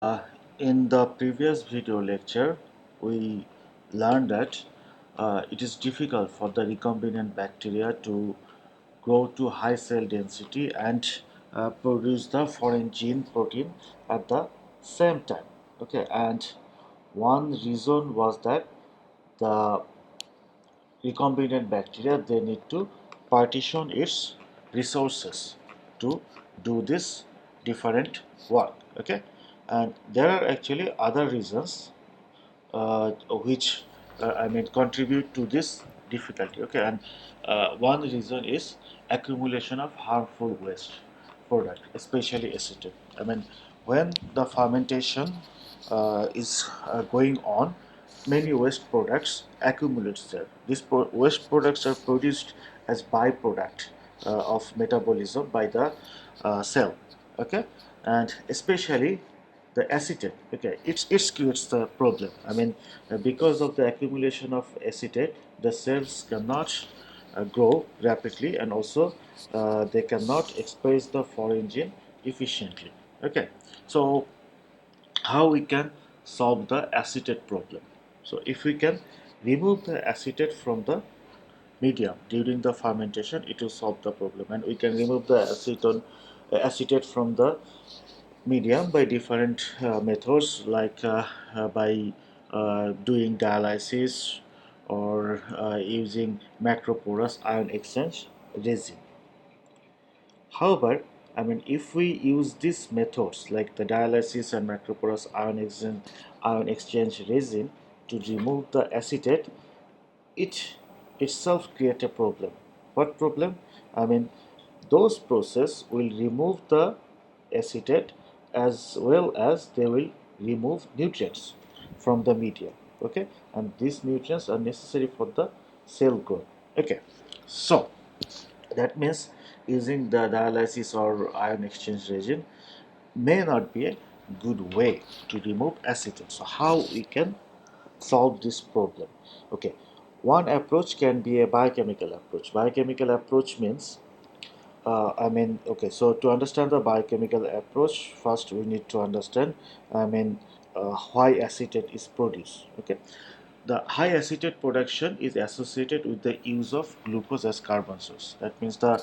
Uh, in the previous video lecture, we learned that it is difficult for the recombinant bacteria to grow to high cell density and produce the foreign gene protein at the same time. Okay, and one reason was that the recombinant bacteria they need to partition its resources to do this different work. Okay, and there are actually other reasons which contribute to this difficulty. Okay, and one reason is accumulation of harmful waste product, especially acetate. When the fermentation is going on, many waste products accumulate there. These waste products are produced as byproduct of metabolism by the cell. Okay, and especially the acetate. Okay, it creates the problem. Because of the accumulation of acetate, the cells cannot grow rapidly, and also they cannot express the foreign gene efficiently. Okay, so how we can solve the acetate problem? So if we can remove the acetate from the medium during the fermentation, it will solve the problem. And we can remove the acetate from the medium by different methods, like by doing dialysis or using macroporous ion exchange resin. However, if we use these methods like the dialysis and macroporous ion exchange resin to remove the acetate, it itself create a problem. What problem? I mean, those process will remove the acetate as well as they will remove nutrients from the media. Okay, and these nutrients are necessary for the cell growth. Okay, so that means using the dialysis or ion exchange resin may not be a good way to remove acetate. So how we can solve this problem? Okay, one approach can be a biochemical approach. Biochemical approach means okay, so to understand the biochemical approach, first we need to understand, why acetate is produced. Okay, the high acetate production is associated with the use of glucose as carbon source. That means the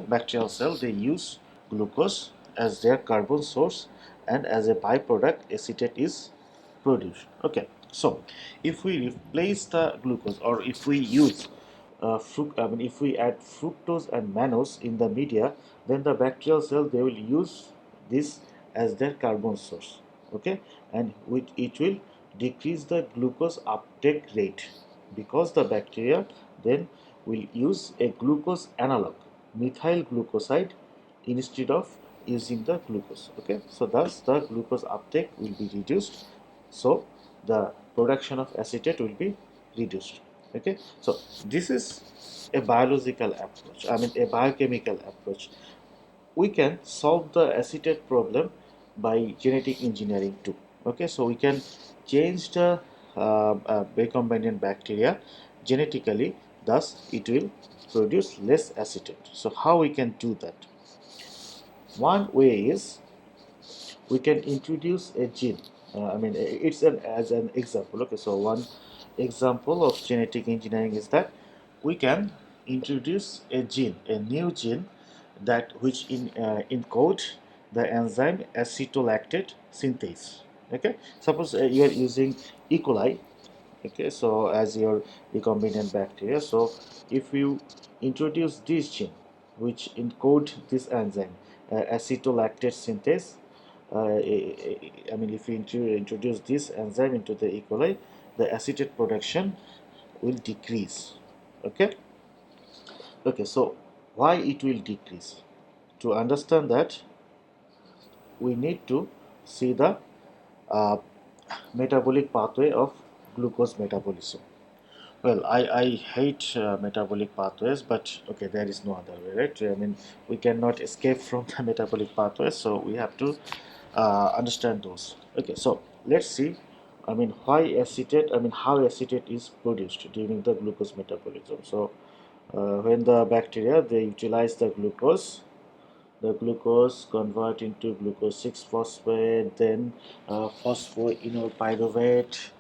bacterial cell, they use glucose as their carbon source, and as a byproduct, acetate is produced. Okay, so if we replace the glucose, or if we use if we add fructose and mannose in the media, then the bacterial cell, they will use this as their carbon source. Okay, and it will decrease the glucose uptake rate, because the bacteria then will use a glucose analog, methyl glucoside, instead of using the glucose. Okay, so thus the glucose uptake will be reduced, so the production of acetate will be reduced. Okay, so this is a biological approach, a biochemical approach. We can solve the acetate problem by genetic engineering too. Okay, so we can change the recombinant bacteria genetically, thus it will produce less acetate. So how we can do that? One way is we can introduce a gene. It's as an example. Okay, so one example of genetic engineering is that we can introduce a new gene, that which encode the enzyme acetolactate synthase. Okay, suppose you are using E. coli. Okay, so as your recombinant bacteria, so if you introduce this gene which encode this enzyme acetolactate synthase, if you introduce this enzyme into the E. coli, the acetate production will decrease. Okay, so why it will decrease? To understand that, we need to see the uh, metabolic pathway of glucose metabolism. Well, I hate metabolic pathways, but okay, there is no other way, right? We cannot escape from the metabolic pathways, so we have to understand those. Okay, so let's see. How acetate is produced during the glucose metabolism. So when the bacteria, they utilize the glucose the glucose convert into glucose 6 phosphate, then phosphoenolpyruvate,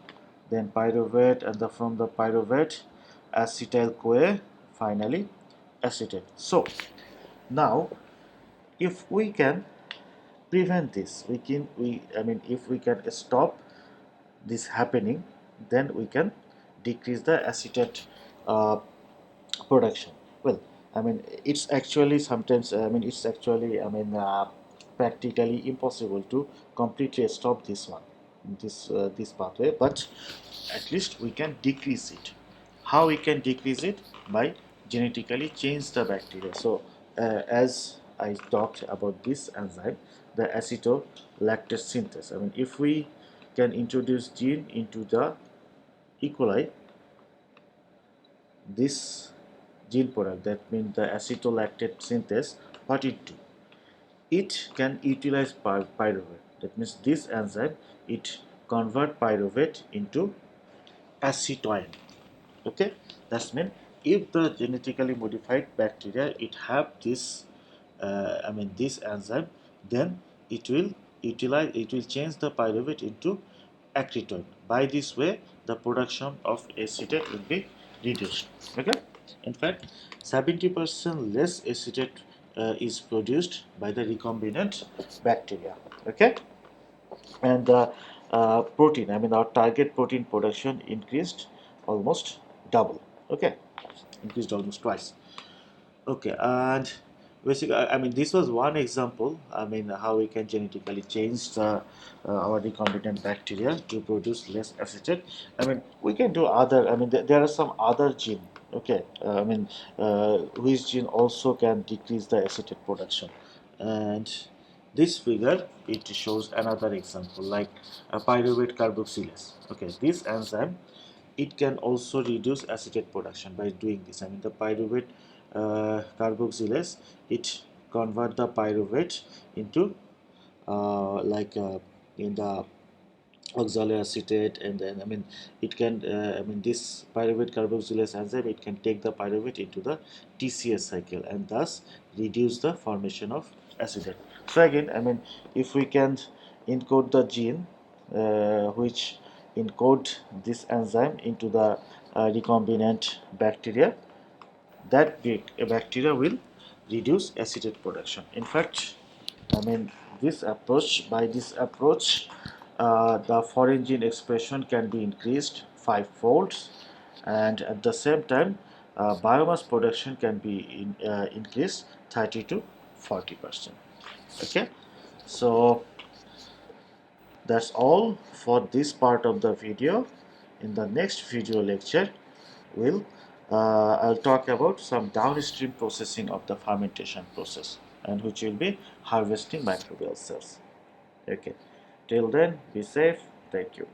then pyruvate, and from the pyruvate acetyl CoA, finally acetate. So now if we can prevent this, if we can stop this happening, then we can decrease the acetate uh, production. Well, it's actually sometimes, it's actually, practically impossible to completely stop this one, this pathway, but at least we can decrease it. How we can decrease it? By genetically change the bacteria. So, as I talked about this enzyme, the acetolactate synthase. If we can introduce gene into the E. coli, this gene product, that means the acetolactate synthase, what it do? It can utilize pyruvate. That means this enzyme, it convert pyruvate into acetoin. Okay, that's mean if the genetically modified bacteria it have this, this enzyme, then it will change the pyruvate into acetone. By this way, the production of acetate will be reduced. Okay, in fact, 70% less acetate is produced by the recombinant bacteria. Okay, and protein, our target protein production increased almost double. Okay, increased almost twice. Okay, and basically, this was one example. How we can genetically change our recombinant bacteria to produce less acetate. We can do other. There are some other gene. Okay, which gene also can decrease the acetate production, and this figure it shows another example like pyruvate carboxylase. Okay, this enzyme it can also reduce acetate production by doing this. The pyruvate carboxylase, it convert the pyruvate into in the oxaloacetate, and then it can this pyruvate carboxylase enzyme it can take the pyruvate into the TCA cycle and thus reduce the formation of acetate. So again, if we can encode the gene which encode this enzyme into the recombinant bacteria, that bacteria will reduce acetate production. In fact, I mean, by this approach, the foreign gene expression can be increased five-folds, and at the same time, biomass production can be increased 30 to 40%. Okay, so that's all for this part of the video. In the next video lecture, will I'll talk about some downstream processing of the fermentation process, and which will be harvesting microbial cells. Okay, till then, be safe. Thank you.